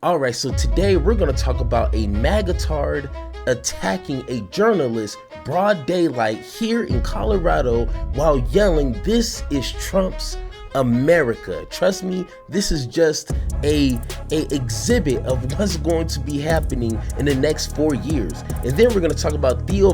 All right, so today we're going to talk about a magatard attacking a journalist broad daylight here in Colorado while yelling, "This is Trump's America." Trust me, this is just a exhibit of what's going to be happening in the next 4 years. And then we're going to talk about Theo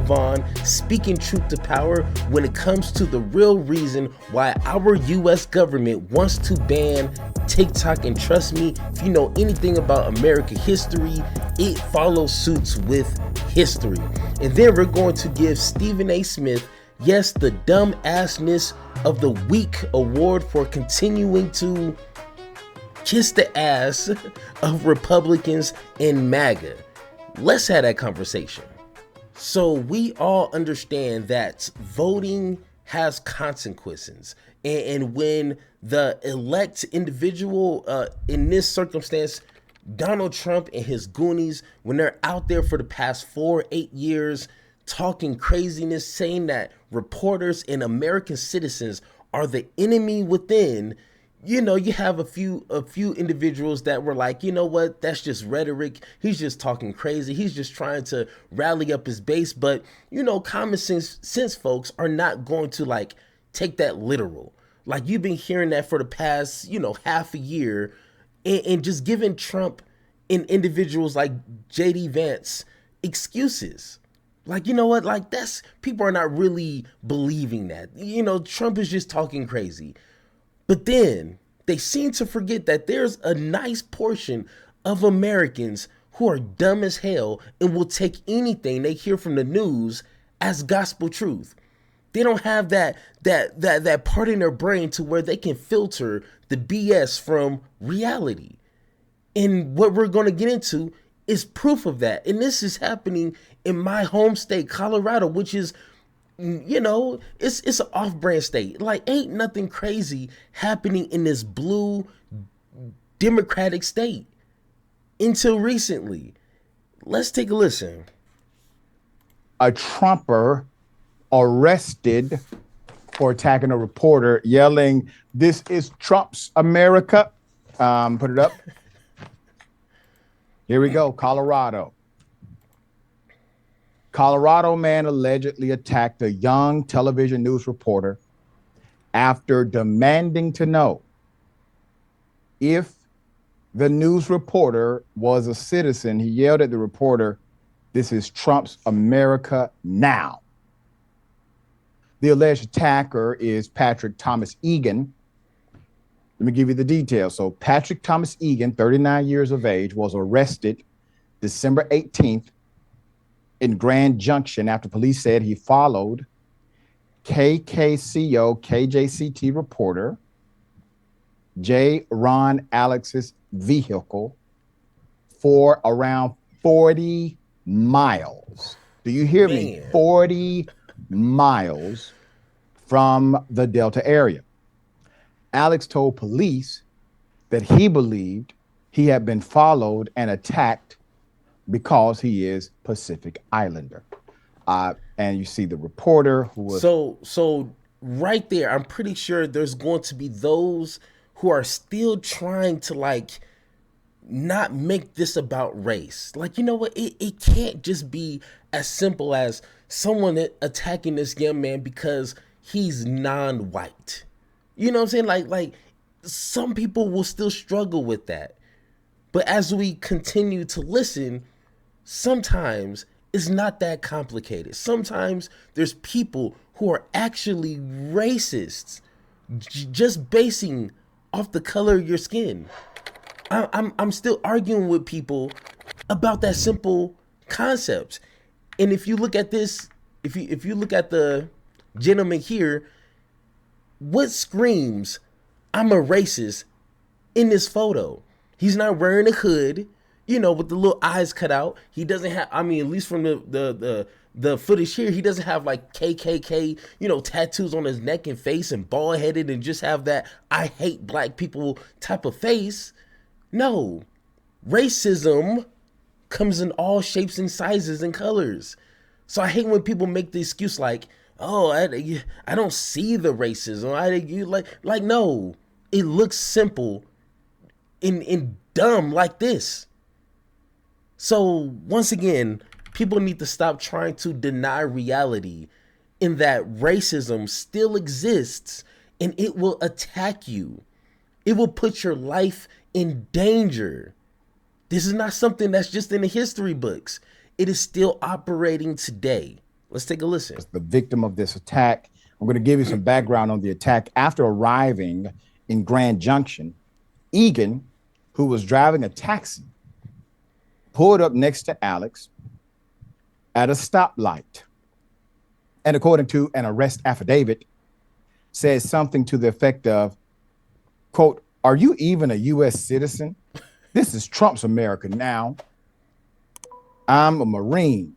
speaking truth to power when it comes to the real reason why our US government wants to ban TikTok. And trust me, if you know anything about American history, it follows suits with history. And then we're going to give Stephen A. Smith, yes, the Dumb Assness of the Week award for continuing to kiss the ass of Republicans in MAGA. Let's have that conversation. So we all understand that voting has consequences. And when the elect individual, in this circumstance, Donald Trump and his goonies, when they're out there for the past 8 years talking craziness, saying that reporters and American citizens are the enemy within, you know, you have a few individuals that were like, you know what, that's just rhetoric. He's just talking crazy. He's just trying to rally up his base. But, you know, common sense folks are not going to like take that literal. Like, you've been hearing that for the past, you know, half a year, and just giving Trump and individuals like JD Vance excuses. Like, you know what, like, that's, people are not really believing that. You know, Trump is just talking crazy. But then they seem to forget that there's a nice portion of Americans who are dumb as hell and will take anything they hear from the news as gospel truth. They don't have that part in their brain to where they can filter the BS from reality. And what we're going to get into is proof of that. And this is happening in my home state, Colorado, which is, you know, it's an off-brand state. Like, ain't nothing crazy happening in this blue Democratic state until recently. Let's take a listen. A Trumper arrested for attacking a reporter, yelling, "This is Trump's America." Put it up. Here we go. Colorado man allegedly attacked a young television news reporter after demanding to know if the news reporter was a citizen. He yelled at the reporter, "This is Trump's America now." The alleged attacker is Patrick Thomas Egan. Let me give you the details. So Patrick Thomas Egan, 39 years of age, was arrested December 18th in Grand Junction after police said he followed KKCO KJCT reporter J. Ron Alex's vehicle for around 40 miles. Do you hear me? 40 miles from the Delta area. Alex told police that he believed he had been followed and attacked because he is Pacific Islander. And you see the reporter who was... So right there, I'm pretty sure there's going to be those who are still trying to like not make this about race. Like, you know what? It can't just be as simple as someone attacking this young man because he's non-white. You know what I'm saying? Like some people will still struggle with that. But as we continue to listen, sometimes it's not that complicated. Sometimes there's people who are actually racists just basing off the color of your skin. I'm still arguing with people about that simple concept. And if you look at this, if you look at the gentleman here, what screams I'm a racist in this photo? He's not wearing a hood, you know, with the little eyes cut out. He doesn't have, I mean, at least from the footage here, he doesn't have like KKK, you know, tattoos on his neck and face and bald headed and just have that I hate black people type of face. No, racism comes in all shapes and sizes and colors. So I hate when people make the excuse like, oh, I don't see the racism. Like no, it looks simple and dumb like this. So once again, people need to stop trying to deny reality in that racism still exists and it will attack you. It will put your life in danger. This is not something that's just in the history books. It is still operating today. Let's take a listen. The victim of this attack. I'm going to give you some background on the attack. After arriving in Grand Junction, Egan, who was driving a taxi, pulled up next to Alex at a stoplight. And according to an arrest affidavit, says something to the effect of, quote, "Are you even a U.S. citizen? This is Trump's America now. I'm a Marine,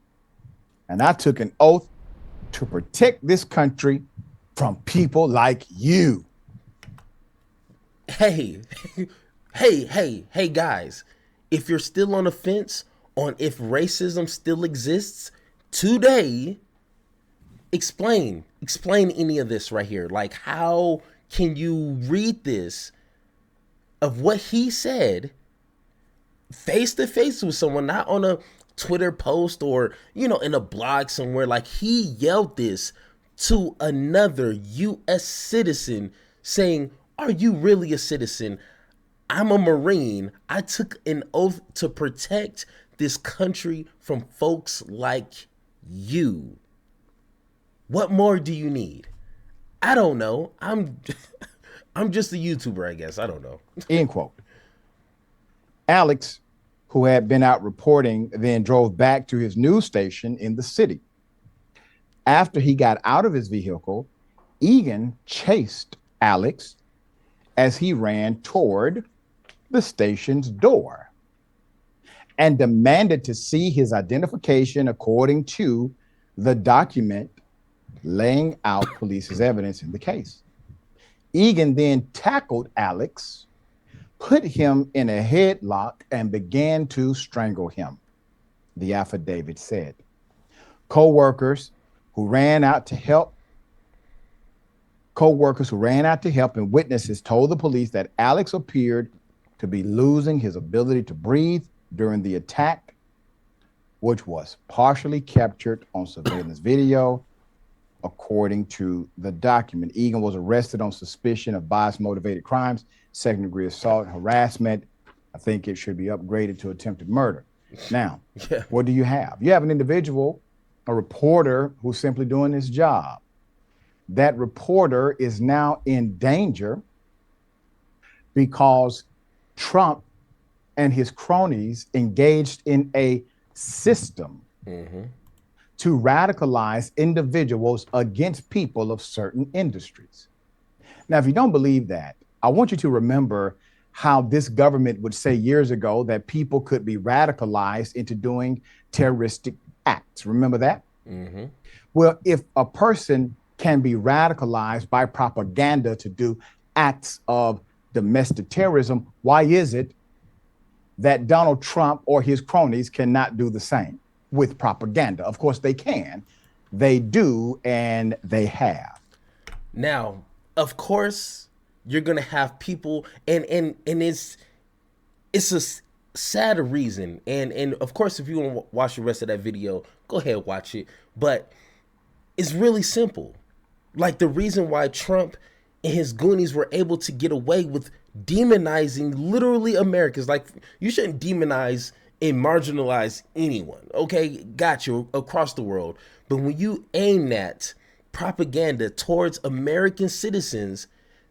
and I took an oath to protect this country from people like you." Hey, hey, guys, if you're still on the fence on if racism still exists today, explain any of this right here. Like, how can you read this of what he said face to face with someone, not on a Twitter post or, in a blog somewhere? Like, he yelled this to another U.S. citizen saying, "Are you really a citizen? I'm a Marine. I took an oath to protect this country from folks like you." What more do you need? I don't know. I'm just a YouTuber, I guess. I don't know. End quote. Alex, who had been out reporting, then drove back to his news station in the city. After he got out of his vehicle, Egan chased Alex as he ran toward the station's door and demanded to see his identification according to the document laying out police's evidence in the case. Egan then tackled Alex, put him in a headlock, and began to strangle him, the affidavit said. Co-workers who ran out to help and witnesses told the police that Alex appeared to be losing his ability to breathe during the attack, which was partially captured on surveillance video. According to the document, Egan was arrested on suspicion of bias-motivated crimes, second-degree assault, harassment. I think it should be upgraded to attempted murder. Now, What do you have? You have an individual, a reporter, who's simply doing his job. That reporter is now in danger because Trump and his cronies engaged in a system to radicalize individuals against people of certain industries. Now, if you don't believe that, I want you to remember how this government would say years ago that people could be radicalized into doing terroristic acts. Remember that? Well, if a person can be radicalized by propaganda to do acts of domestic terrorism, why is it that Donald Trump or his cronies cannot do the same with propaganda? Of course they can, they do, and they have. Now, of course, you're gonna have people, and it's a sad reason, and of course, if you want to watch the rest of that video, go ahead, watch it. But it's really simple. Like, the reason why Trump and his goonies were able to get away with demonizing literally Americans. Like, you shouldn't demonize and marginalize anyone, okay? Got you, across the world. But when you aim at propaganda towards American citizens,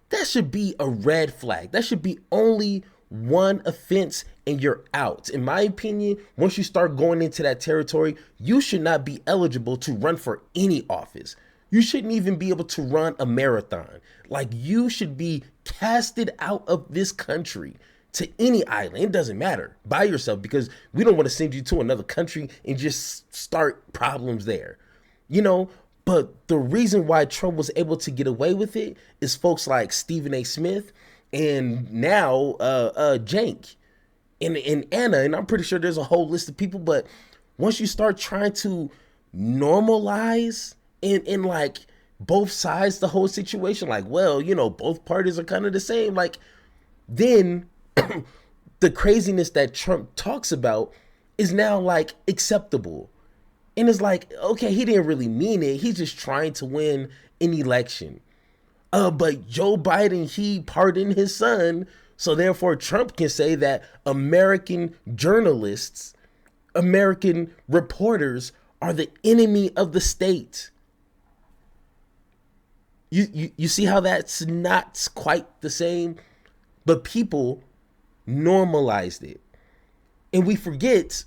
that should be a red flag. That should be only one offense and you're out. In my opinion, once you start going into that territory, you should not be eligible to run for any office. You shouldn't even be able to run a marathon. Like, you should be casted out of this country to any island. It doesn't matter, by yourself, because we don't want to send you to another country and just start problems there, But the reason why Trump was able to get away with it is folks like Stephen A. Smith and now Jank and Anna, and I'm pretty sure there's a whole list of people. But once you start trying to normalize in like both sides, the whole situation, like, well, both parties are kind of the same, like, then the craziness that Trump talks about is now like acceptable. And it's like, okay, he didn't really mean it. He's just trying to win an election. But Joe Biden, he pardoned his son. So therefore Trump can say that American journalists, American reporters are the enemy of the state. You see how that's not quite the same? But people normalized it. And we forget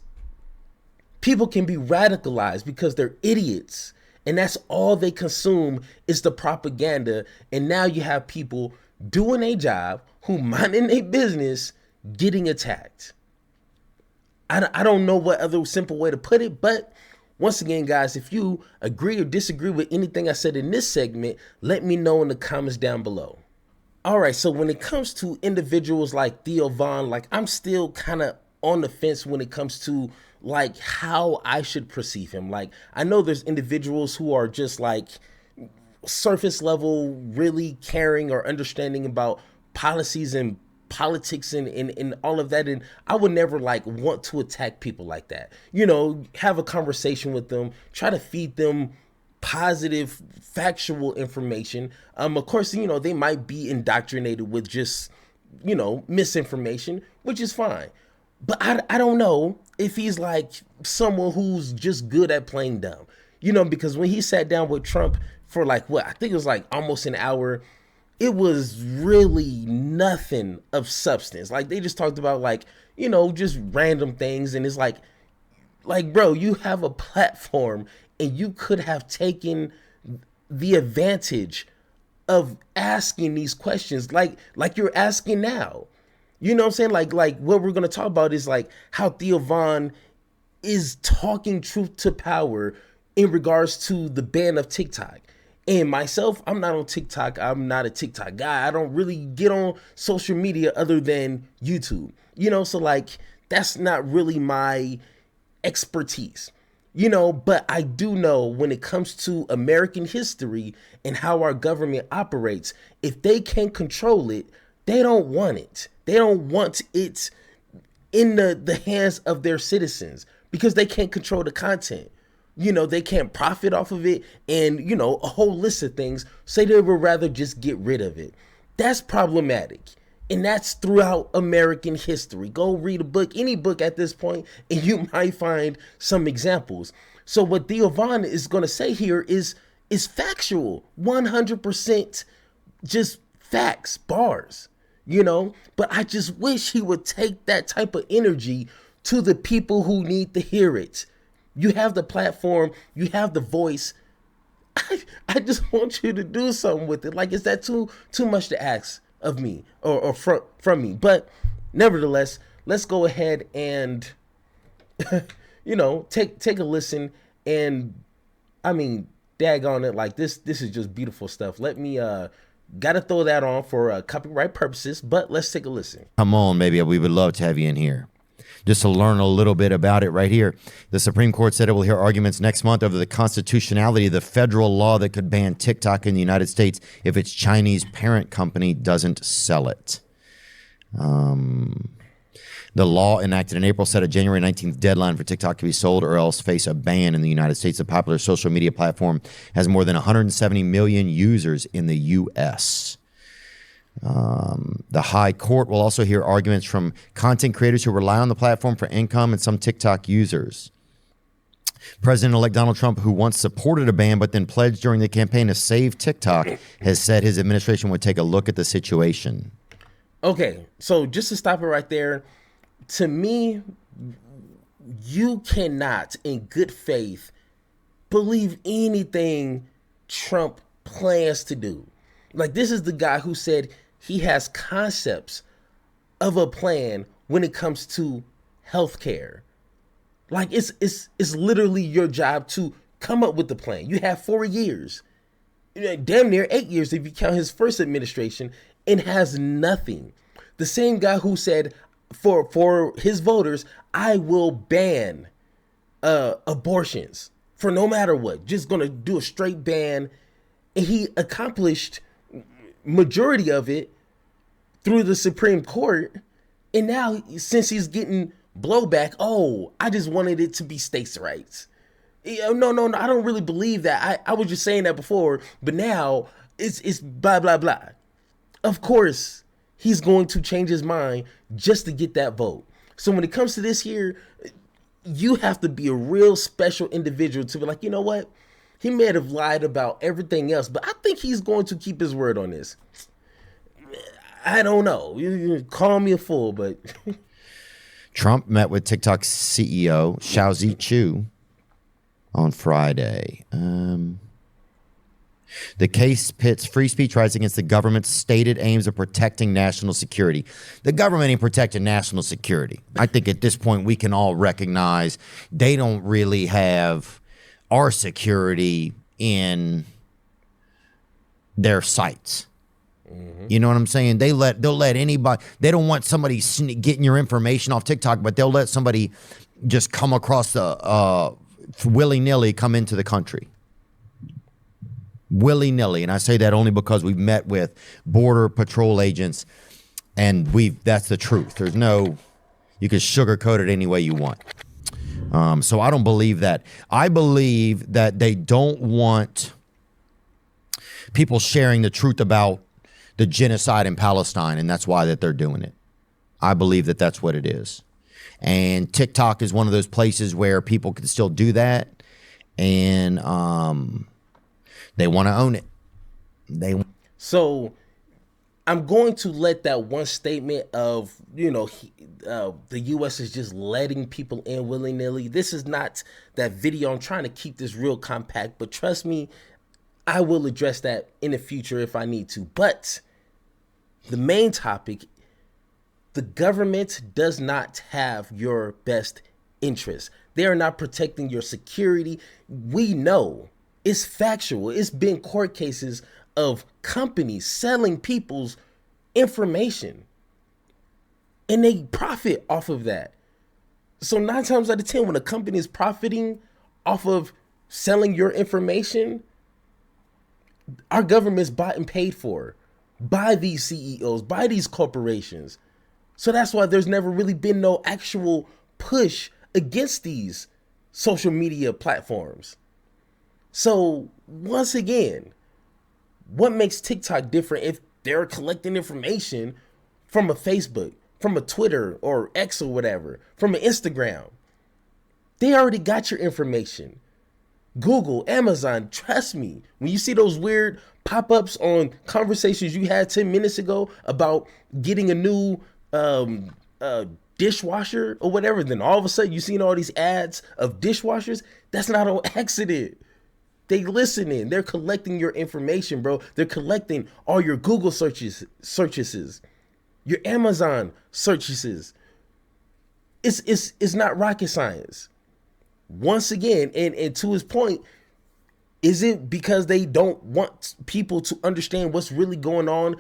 people can be radicalized because they're idiots. And that's all they consume is the propaganda. And now you have people doing a job who minding a business getting attacked. I don't know what other simple way to put it, but once again, guys, if you agree or disagree with anything I said in this segment, let me know in the comments down below. All right, so when it comes to individuals like Theo Von, like I'm still kind of on the fence when it comes to like how I should perceive him. Like I know there's individuals who are just like surface level, really caring or understanding about policies and politics and all of that. And I would never like want to attack people like that. You know, have a conversation with them, try to feed them positive, factual information. Of course, you know, they might be indoctrinated with just, you know, misinformation, which is fine. But I don't know if he's like someone who's just good at playing dumb, you know, because when he sat down with Trump for like, what, I think it was like almost an hour, it was really nothing of substance. Like they just talked about like, you know, just random things. And it's like, bro, you have a platform and you could have taken the advantage of asking these questions like you're asking now. You know what I'm saying? Like what we're going to talk about is like how Theo Von is talking truth to power in regards to the ban of TikTok. And myself, I'm not on TikTok. I'm not a TikTok guy. I don't really get on social media other than YouTube. You know, so like that's not really my expertise. You know, but I do know when it comes to American history and how our government operates, if they can't control it, they don't want it. They don't want it in the hands of their citizens because they can't control the content. You know, they can't profit off of it and, you know, a whole list of things. So they would rather just get rid of it. That's problematic. And that's throughout American history. Go read a book, any book at this point, and you might find some examples. So what Theo Von is going to say here is factual, 100% just facts, bars, you know. But I just wish he would take that type of energy to the people who need to hear it. You have the platform, you have the voice. I just want you to do something with it. Like, is that too much to ask of me or from me? But nevertheless, let's go ahead and you know, take a listen. And I mean, daggone it, like this is just beautiful stuff. Let me gotta throw that on for copyright purposes, but let's take a listen. Come on, baby, we would love to have you in here just to learn a little bit about it right here. The Supreme Court said it will hear arguments next month over the constitutionality of the federal law that could ban TikTok in the United States if its Chinese parent company doesn't sell it. The law enacted in April set a January 19th deadline for TikTok to be sold or else face a ban in the United States. The popular social media platform has more than 170 million users in the U.S. The High Court will also hear arguments from content creators who rely on the platform for income and some TikTok users. President-elect Donald Trump, who once supported a ban but then pledged during the campaign to save TikTok, has said his administration would take a look at the situation. Okay, so just to stop it right there, to me, you cannot, in good faith, believe anything Trump plans to do. Like, this is the guy who said he has concepts of a plan when it comes to healthcare. Like, it's literally your job to come up with the plan. You have 4 years, damn near 8 years if you count his first administration, and has nothing. The same guy who said for his voters, I will ban abortions for no matter what, just gonna do a straight ban, and he accomplished majority of it through the Supreme Court. And now, since he's getting blowback. Oh, I just wanted it to be states' rights. No, I don't really believe that. I was just saying that before, but now it's blah blah blah. Of course, he's going to change his mind just to get that vote. So when it comes to this here, you have to be a real special individual to be like, you know what? He may have lied about everything else, but I think he's going to keep his word on this. I don't know. You call me a fool, but Trump met with TikTok CEO Xiaozi Chu on Friday. The case pits free speech rights against the government's stated aims of protecting national security. The government ain't protecting national security. I think at this point we can all recognize they don't really have our security in their sights. You know what I'm saying? They'll let anybody. They don't want somebody getting your information off TikTok, but they'll let somebody just come across the willy-nilly come into the country. Willy-nilly. And I say that only because we've met with border patrol agents and that's the truth. There's no, you can sugarcoat it any way you want. So I don't believe that. I believe that they don't want people sharing the truth about the genocide in Palestine, and that's why that they're doing it. I believe that that's what it is. And TikTok is one of those places where people can still do that, and they want to own it. So I'm going to let that one statement of, the U.S. is just letting people in willy-nilly. This is not that video. I'm trying to keep this real compact, but trust me, I will address that in the future if I need to. But the main topic, the government does not have your best interest. They are not protecting your security. We know. It's factual. It's been court cases of companies selling people's information, and they profit off of that. So 9 times out of 10, when a company is profiting off of selling your information, our government's bought and paid for by these CEOs, by these corporations. So that's why there's never really been no actual push against these social media platforms. So once again, what makes TikTok different if they're collecting information from a Facebook, from a Twitter or X or whatever, from an Instagram? They already got your information. Google, Amazon, trust me, when you see those weird pop-ups on conversations you had 10 minutes ago about getting a new dishwasher or whatever, then all of a sudden you're seeing all these ads of dishwashers, that's not on accident. They listening. They're collecting your information, bro. They're collecting all your Google searches, your Amazon searches. It's not rocket science. Once again, and to his point, is it because they don't want people to understand what's really going on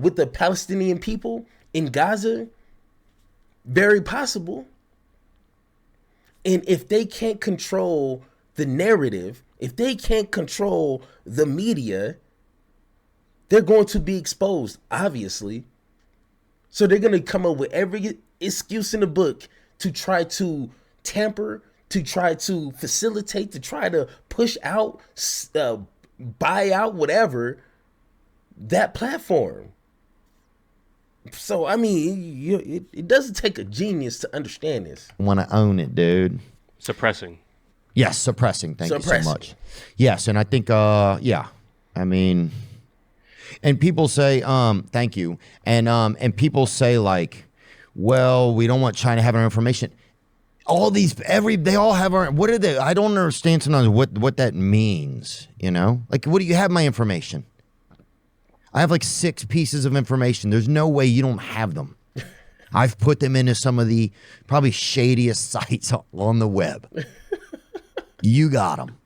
with the Palestinian people in Gaza? Very possible. And if they can't control the narrative, if they can't control the media, they're going to be exposed, obviously. So they're going to come up with every excuse in the book to try to tamper, to try to facilitate, to try to push out, buy out, whatever, that platform. So, I mean, it doesn't take a genius to understand this. Want to own it, dude. Suppressing. Yes, suppressing. Thank you so much. Yes, and I think, yeah, I mean, and people say, thank you, and people say like, well, we don't want China having our information. All these, they all have our, what are they? I don't understand sometimes what that means, you know? Like, what do you have my information? I have like 6 pieces of information. There's no way you don't have them. I've put them into some of the probably shadiest sites on the web. You got them.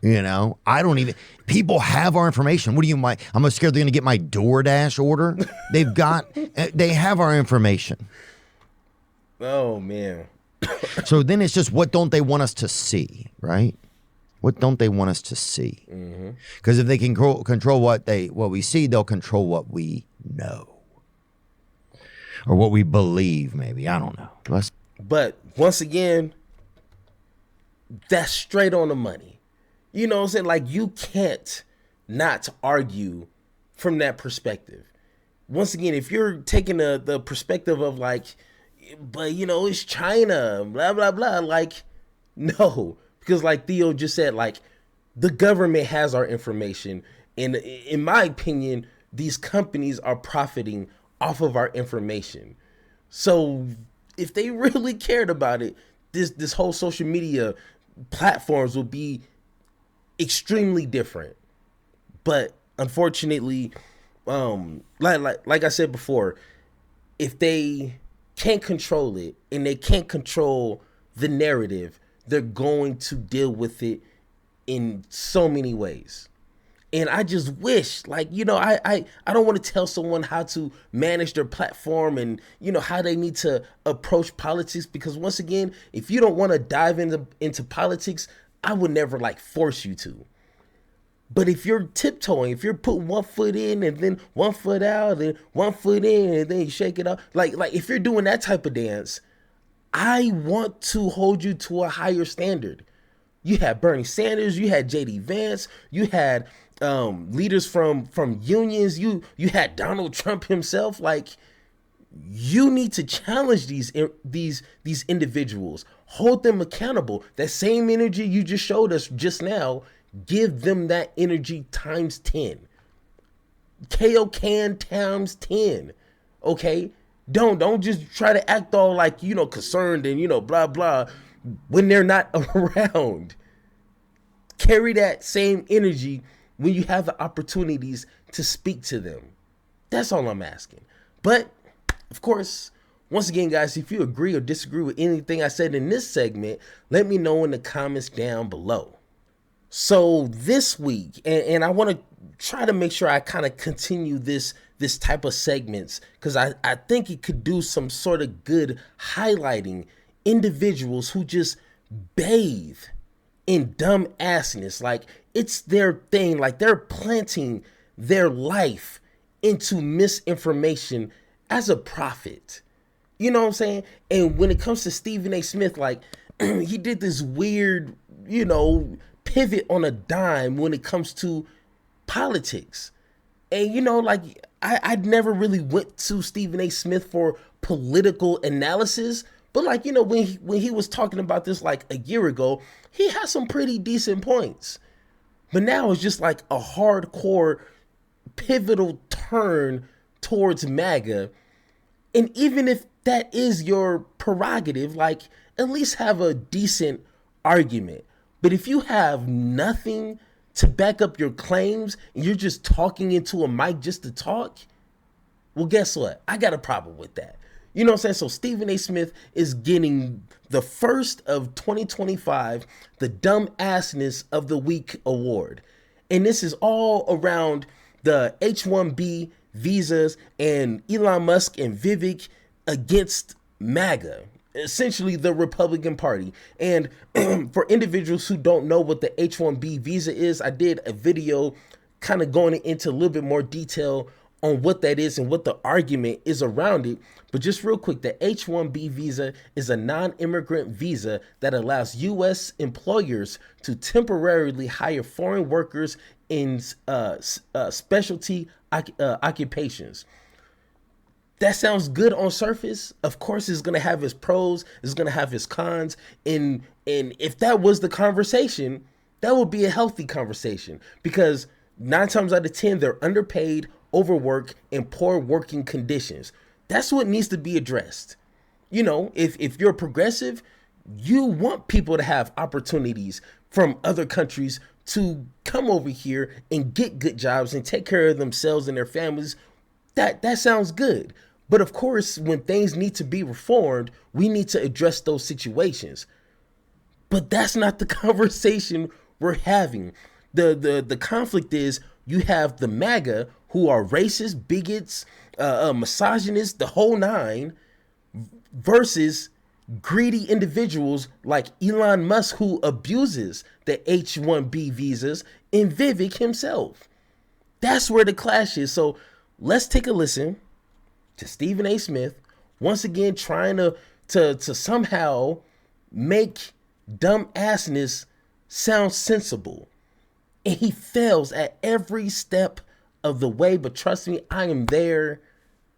You know, I don't even, people have our information. What do you, I'm scared they're going to get my DoorDash order. They have our information. Oh, man. So then it's just, what don't they want us to see, right? What don't they want us to see? Because if they can control what we see, they'll control what we know. or what we believe, maybe. I don't know. But once again, that's straight on the money. You know what I'm saying? Like, you can't not argue from that perspective. Once again, if you're taking the perspective of like, but you know, it's China, blah, blah, blah. Like, no, because like Theo just said, like, the government has our information. And in my opinion, these companies are profiting off of our information. So if they really cared about it, this whole social media platforms will be extremely different. But unfortunately, like I said before, if they can't control it and they can't control the narrative, they're going to deal with it in so many ways. And I just wish, like, you know, I don't want to tell someone how to manage their platform and, you know, how they need to approach politics, because once again, if you don't want to dive into politics, I would never like force you to. But if you're tiptoeing, if you're putting 1 foot in and then 1 foot out and 1 foot in and then you shake it up, like if you're doing that type of dance, I want to hold you to a higher standard. You had Bernie Sanders, you had JD Vance, you had leaders from unions, you had Donald Trump himself. Like, you need to challenge these individuals, hold them accountable. That same energy you just showed us just now, give them that energy times 10. KO can times 10. Okay? Don't just try to act all like, you know, concerned and, you know, blah, blah, when they're not around. Carry that same energy when you have the opportunities to speak to them. That's all I'm asking. But, of course, once again, guys, if you agree or disagree with anything I said in this segment, let me know in the comments down below. So this week, and I want to try to make sure I kind of continue this type of segments, because I think it could do some sort of good highlighting individuals who just bathe in dumb assness. Like, it's their thing. Like, they're planting their life into misinformation as a profit. You know what I'm saying? And when it comes to Stephen A. Smith, like, he did this weird, you know, pivot on a dime when it comes to politics. And, you know, like, I'd never really went to Stephen A. Smith for political analysis, but like, you know, when he was talking about this like a year ago, he had some pretty decent points. But now it's just like a hardcore pivotal turn towards MAGA. And even if that is your prerogative, like, at least have a decent argument. But if you have nothing to back up your claims and you're just talking into a mic just to talk, well, guess what? I got a problem with that. You know what I'm saying? So Stephen A. Smith is getting the first of 2025, the Dumb Assness of the Week award. And this is all around the H-1B visas and Elon Musk and Vivek against MAGA, essentially the Republican Party. And for individuals who don't know what the H-1B visa is, I did a video kind of going into a little bit more detail on what that is and what the argument is around it. But just real quick, the H-1B visa is a non-immigrant visa that allows U.S. employers to temporarily hire foreign workers in specialty occupations. That sounds good on surface. Of course, it's going to have its pros, it's going to have its cons. And if that was the conversation, that would be a healthy conversation, because 9 times out of 10, they're underpaid, overworked, and poor working conditions. That's what needs to be addressed. You know, if you're progressive, you want people to have opportunities from other countries to come over here and get good jobs and take care of themselves and their families. That sounds good. But of course, when things need to be reformed, we need to address those situations. But that's not the conversation we're having. The conflict is, you have the MAGA, who are racist, bigots, misogynists, the whole nine, versus greedy individuals like Elon Musk, who abuses the H-1B visas, and Vivek himself. That's where the clash is. So let's take a listen to Stephen A. Smith Once again, trying to somehow make dumb assness sound sensible. And he fails at every step of the way. But trust me, I am there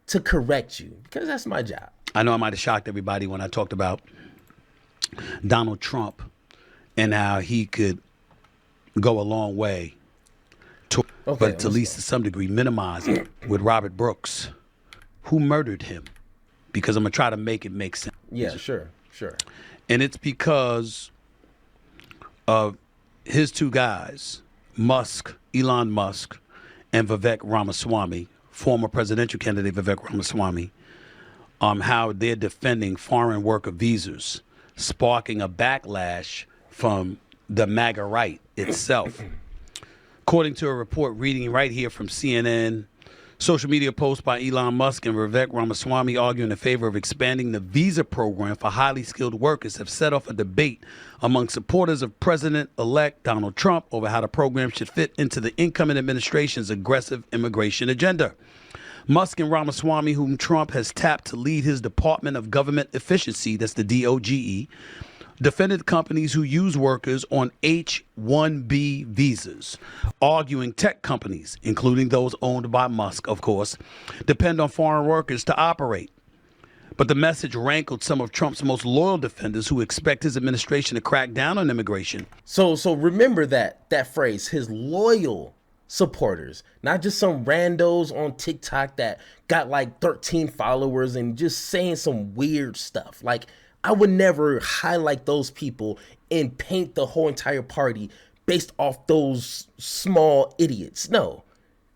to correct you because that's my job. I know I might have shocked everybody when I talked about Donald Trump and how he could go a long way but to at least to some degree minimize it with Robert Brooks, who murdered him, because I'm going to try to make it make sense. Yeah, sure. And it's because of his two guys, Elon Musk, and Vivek Ramaswamy, former presidential candidate Vivek Ramaswamy, how they're defending foreign worker visas, sparking a backlash from the MAGA right itself. According to a report reading right here from CNN, social media posts by Elon Musk and Vivek Ramaswamy arguing in favor of expanding the visa program for highly skilled workers have set off a debate among supporters of President-elect Donald Trump over how the program should fit into the incoming administration's aggressive immigration agenda. Musk and Ramaswamy, whom Trump has tapped to lead his Department of Government Efficiency, that's the DOGE, defended companies who use workers on H-1B visas, arguing tech companies, including those owned by Musk, of course, depend on foreign workers to operate. But the message rankled some of Trump's most loyal defenders who expect his administration to crack down on immigration. So remember that phrase, his loyal supporters, not just some randos on TikTok that got like 13 followers and just saying some weird stuff. Like, I would never highlight those people and paint the whole entire party based off those small idiots. No,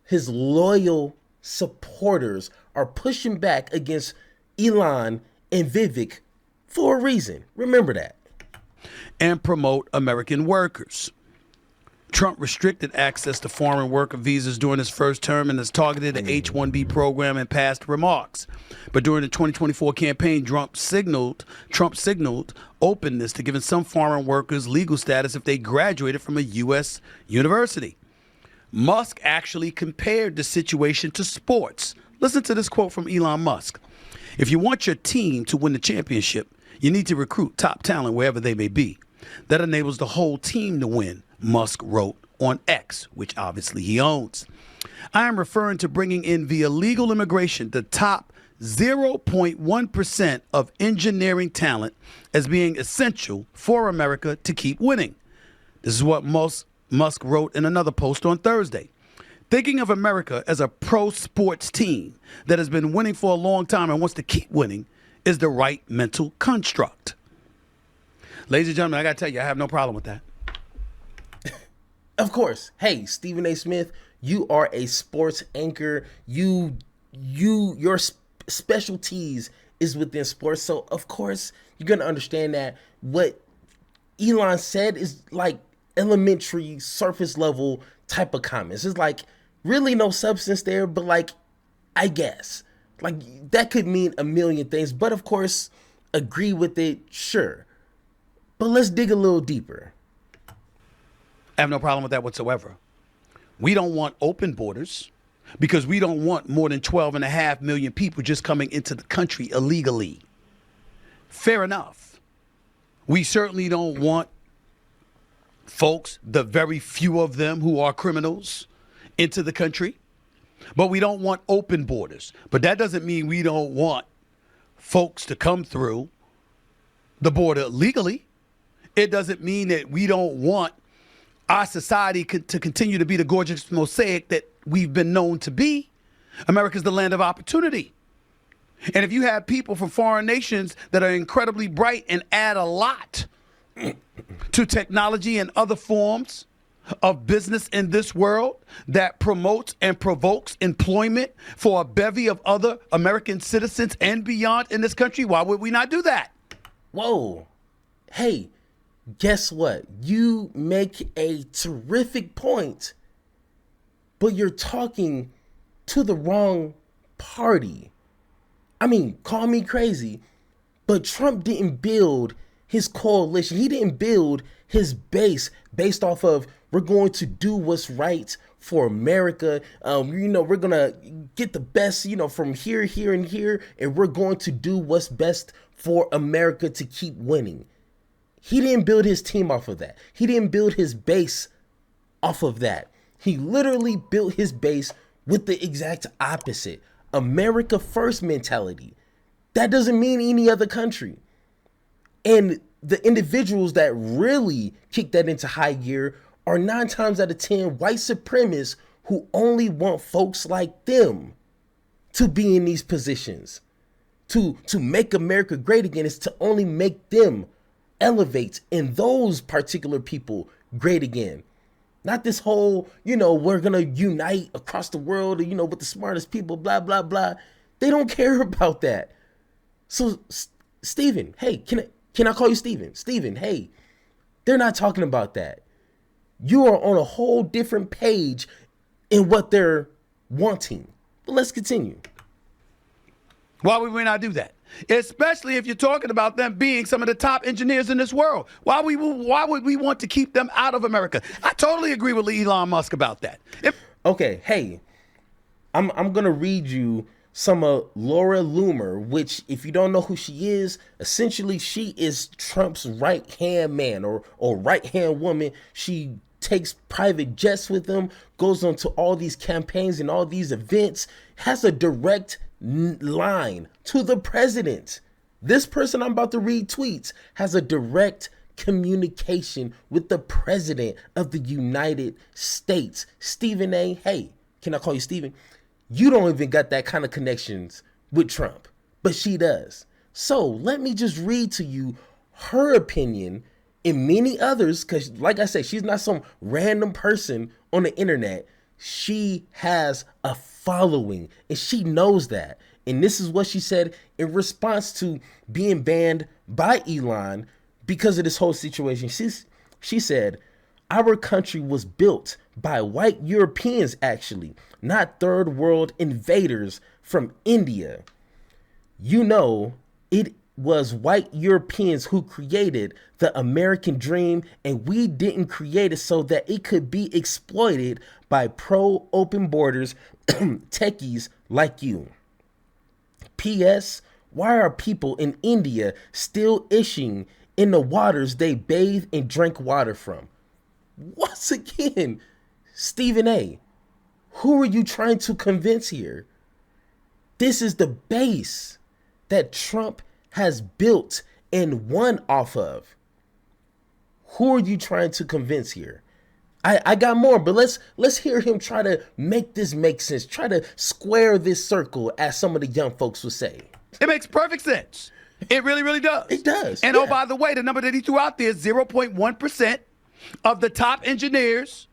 his loyal supporters are pushing back against Elon and Vivek for a reason. Remember that. And promote American workers. Trump restricted access to foreign worker visas during his first term and has targeted the H-1B program in past remarks. But during the 2024 campaign, Trump signaled openness to giving some foreign workers legal status if they graduated from a U.S. university. Musk actually compared the situation to sports. Listen to this quote from Elon Musk. "If you want your team to win the championship, you need to recruit top talent wherever they may be. That enables the whole team to win," Musk wrote on X, which obviously he owns. "I am referring to bringing in via legal immigration the top 0.1% of engineering talent as being essential for America to keep winning." This is what Musk wrote in another post on Thursday. "Thinking of America as a pro sports team that has been winning for a long time and wants to keep winning is the right mental construct." Ladies and gentlemen, I got to tell you, I have no problem with that. Of course. Hey, Stephen A. Smith, you are a sports anchor. Your specialties is within sports. So, of course, you're going to understand that what Elon said is like elementary, surface level type of comments. It's like really no substance there, but like, I guess. Like, that could mean a million things. But, of course, agree with it, sure. But let's dig a little deeper. I have no problem with that whatsoever. We don't want open borders because we don't want more than 12.5 million people just coming into the country illegally. Fair enough. We certainly don't want folks, the very few of them who are criminals, into the country. But we don't want open borders. But that doesn't mean we don't want folks to come through the border legally. It doesn't mean that we don't want our society to continue to be the gorgeous mosaic that we've been known to be. America's the land of opportunity. And if you have people from foreign nations that are incredibly bright and add a lot to technology and other forms of business in this world that promotes and provokes employment for a bevy of other American citizens and beyond in this country, why would we not do that? Whoa. Hey, guess what? You make a terrific point, but you're talking to the wrong party. I mean, call me crazy, but Trump didn't build his coalition. He didn't build his base based off of We're going to do what's right for America. We're going to get the best, from here, here, and here, and we're going to do what's best for America to keep winning. He didn't build his team off of that. He didn't build his base off of that. He literally built his base with the exact opposite. America first mentality. That doesn't mean any other country. And the individuals that really kick that into high gear are 9 times out of 10 white supremacists who only want folks like them to be in these positions. To make America great again is to only make them elevate and those particular people great again. Not this whole, we're going to unite across the world, with the smartest people, blah, blah, blah. They don't care about that. So, Stephen, hey, can I call you Stephen? Stephen, hey, they're not talking about that. You are on a whole different page in what they're wanting. But let's continue. Why would we not do that? Especially if you're talking about them being some of the top engineers in this world. Why would we want to keep them out of America? I totally agree with Elon Musk about that. Okay, hey, I'm going to read you some of Laura Loomer, which, if you don't know who she is, essentially she is Trump's right-hand man or right-hand woman. She takes private jets with him, goes on to all these campaigns and all these events, has a direct line to the president. This person I'm about to read tweets has a direct communication with the president of the United States. Stephen A. Hey, can I call you Stephen? You don't even got that kind of connections with Trump, but she does. So let me just read to you her opinion and many others, because like I said, she's not some random person on the internet. She has a following and she knows that. And this is what she said in response to being banned by Elon because of this whole situation. She said, our country was built by white Europeans, actually, not third world invaders from India. It was white Europeans who created the American dream, and we didn't create it so that it could be exploited by pro-open borders techies like you. P.S. Why are people in India still ishing in the waters they bathe and drink water from? Once again, Stephen A., who are you trying to convince here? This is the base that Trump has built and won off of. Who are you trying to convince here? I got more, but let's hear him try to make this make sense. Try to square this circle, as some of the young folks would say. It makes perfect sense. It really, really does. It does. And oh, by the way, the number that he threw out there is 0.1% of the top engineers.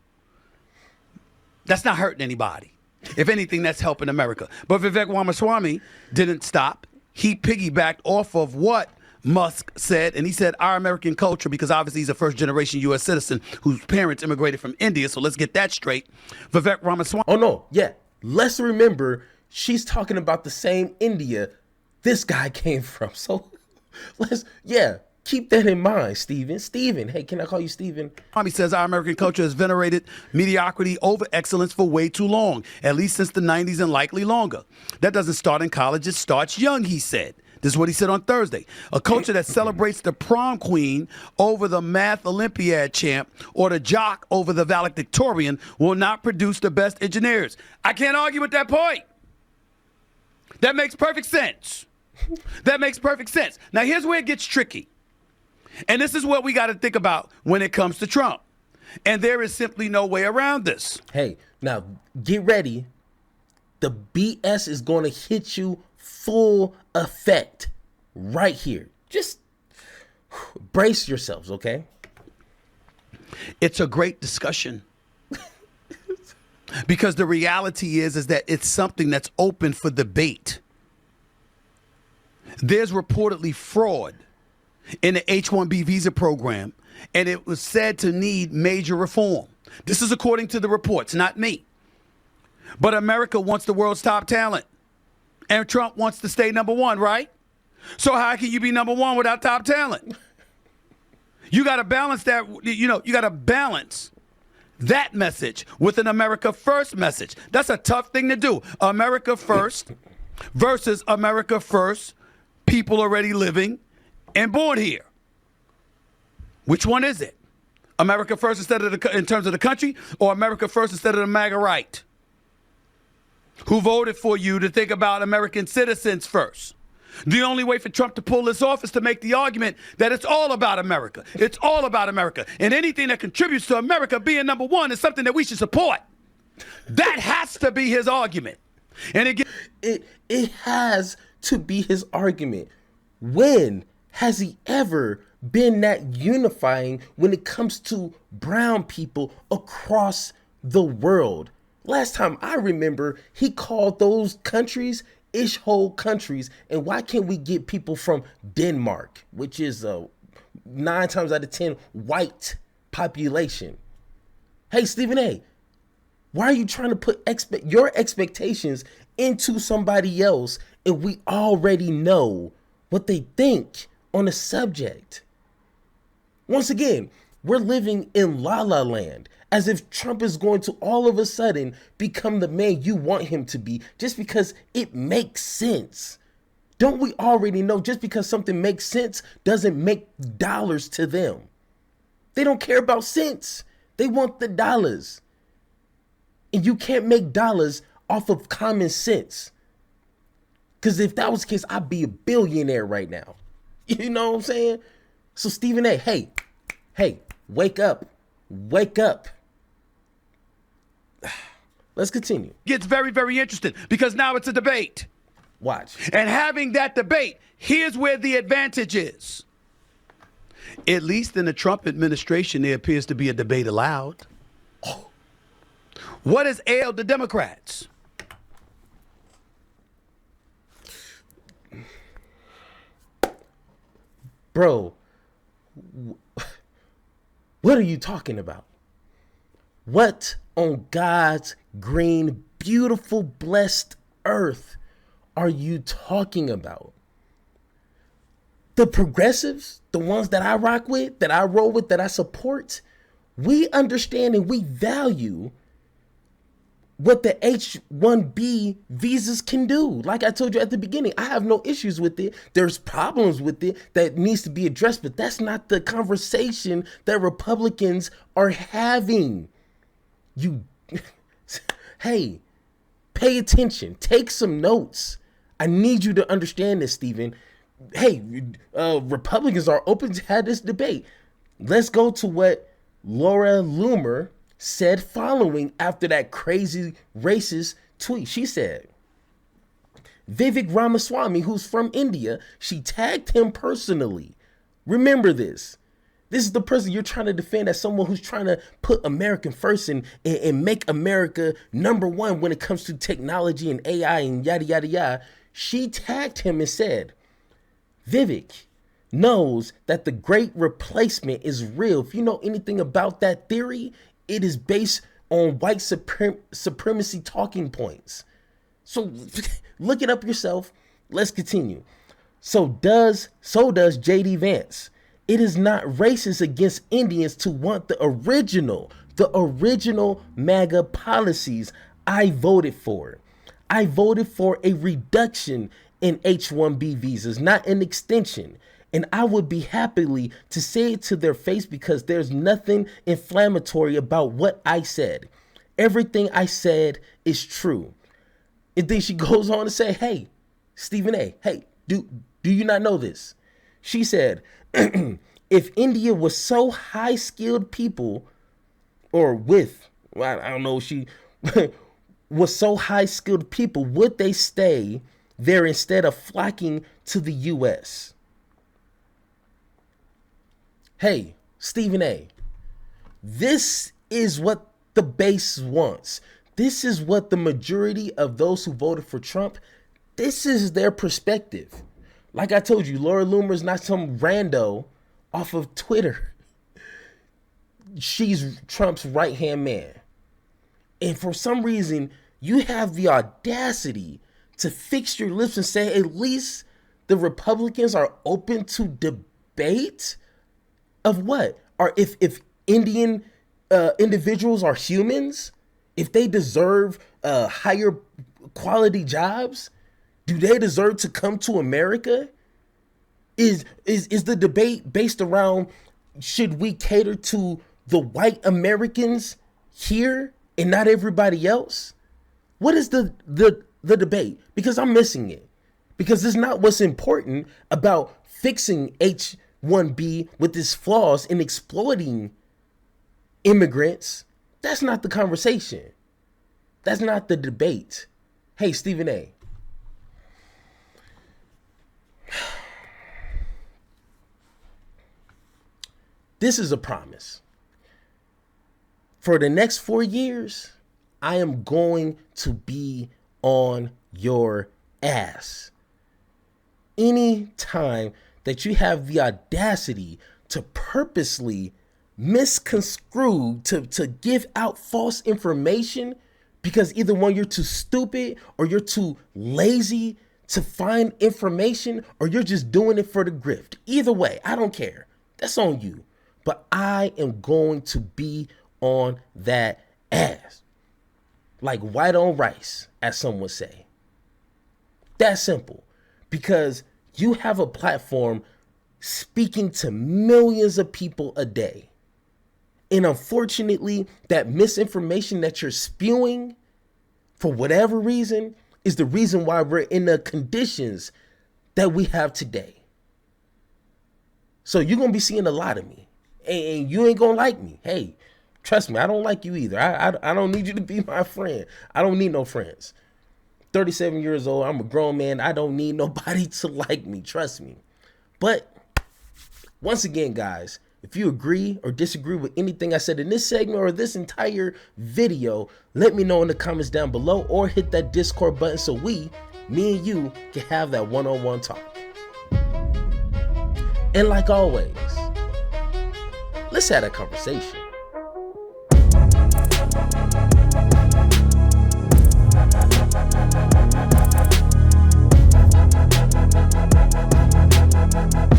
That's not hurting anybody. If anything, that's helping America. But Vivek Ramaswamy didn't stop. He piggybacked off of what Musk said, and he said our American culture, because obviously he's a first-generation U.S. citizen whose parents immigrated from India, so let's get that straight. Vivek Ramaswamy. Oh, no, yeah. Let's remember, she's talking about the same India this guy came from. So keep that in mind, Stephen. Stephen, hey, can I call you Stephen? He says our American culture has venerated mediocrity over excellence for way too long, at least since the 90s and likely longer. That doesn't start in college, it starts young, he said. This is what he said on Thursday. A culture that celebrates the prom queen over the math Olympiad champ or the jock over the valedictorian will not produce the best engineers. I can't argue with that point. That makes perfect sense. That makes perfect sense. Now, here's where it gets tricky. And this is what we got to think about when it comes to Trump. And there is simply no way around this. Hey, now get ready. The BS is going to hit you full effect right here. Just brace yourselves, okay? It's a great discussion. Because the reality is that it's something that's open for debate. There's reportedly fraud in the H-1B visa program, and it was said to need major reform. This is according to the reports, not me. But America wants the world's top talent, and Trump wants to stay number one, right? So how can you be number one without top talent? You got to balance that, you got to balance that message with an America First message. That's a tough thing to do. America First versus America First, people already living and born here. Which one is it? America First instead of in terms of the country, or America First instead of the MAGA right? Who voted for you to think about American citizens first? The only way for Trump to pull this off is to make the argument that it's all about America. It's all about America. And anything that contributes to America being number one is something that we should support. That has to be his argument. And it has to be his argument. When has he ever been that unifying when it comes to brown people across the world? Last time I remember, he called those countries ish-hole countries. And why can't we get people from Denmark, which is 9 times out of 10 white population? Hey, Stephen A., why are you trying to put your expectations into somebody else and we already know what they think on the subject? Once again, we're living in La La Land, as if Trump is going to all of a sudden become the man you want him to be just because it makes sense. Don't we already know just because something makes sense doesn't make dollars to them? They don't care about cents. They want the dollars. And you can't make dollars off of common sense. Because if that was the case, I'd be a billionaire right now. You know what I'm saying? So Stephen A., hey, wake up. Wake up. Let's continue. Gets very, very interesting because now it's a debate. Watch. And having that debate, here's where the advantage is. At least in the Trump administration, there appears to be a debate allowed. Oh. What has ailed the Democrats? Bro, what are you talking about? What on God's green, beautiful, blessed earth are you talking about? The progressives, the ones that I rock with, that I roll with, that I support, we understand and we value what the H-1B visas can do. Like I told you at the beginning, I have no issues with it. There's problems with it that needs to be addressed, but that's not the conversation that Republicans are having. Hey, pay attention. Take some notes. I need you to understand this, Stephen. Hey, Republicans are open to have this debate. Let's go to what Laura Loomer said following after that crazy racist tweet. She said, Vivek Ramaswamy, who's from India, she tagged him personally. Remember this. This is the person you're trying to defend as someone who's trying to put American first and make America number one when it comes to technology and AI and yada, yada, yada. She tagged him and said, Vivek knows that the great replacement is real. If you know anything about that theory, it is based on white supremacy talking points. So look it up yourself. Let's continue. So does J.D. Vance. It is not racist against Indians to want the original MAGA policies I voted for. I voted for a reduction in H-1B visas, not an extension. And I would be happily to say it to their face because there's nothing inflammatory about what I said. Everything I said is true. And then she goes on to say, hey, Stephen A., hey, do you not know this? She said, if India was so high-skilled people, or I don't know, she was so high-skilled people, would they stay there instead of flocking to the U.S.? Hey, Stephen A., this is what the base wants. This is what the majority of those who voted for Trump, this is their perspective. Like I told you, Laura Loomer is not some rando off of Twitter. She's Trump's right-hand man. And for some reason, you have the audacity to fix your lips and say at least the Republicans are open to debate of what? Or if Indian individuals are humans, if they deserve higher quality jobs, do they deserve to come to America? Is the debate based around, should we cater to the white Americans here and not everybody else? What is the debate? Because I'm missing it. Because it's not what's important about fixing H-1B with its flaws and exploiting immigrants. That's not the conversation. That's not the debate. Hey, Stephen A. This is a promise. For the next 4 years, I am going to be on your ass. Any time that you have the audacity to purposely misconstrue, to give out false information, because either one, you're too stupid or you're too lazy to find information, or you're just doing it for the grift. Either way, I don't care. That's on you. But I am going to be on that ass. Like white on rice, as some would say. That's simple. Because you have a platform speaking to millions of people a day. And unfortunately, that misinformation that you're spewing, for whatever reason, is the reason why we're in the conditions that we have today. So you're going to be seeing a lot of me. And you ain't going to like me. Hey, trust me, I don't like you either. I don't need you to be my friend. I don't need no friends. 37 years old, I'm a grown man. I don't need nobody to like me. Trust me. But once again, guys, if you agree or disagree with anything I said in this segment or this entire video, let me know in the comments down below, or hit that Discord button so me and you can have that one-on-one talk. And like always, let's have a conversation.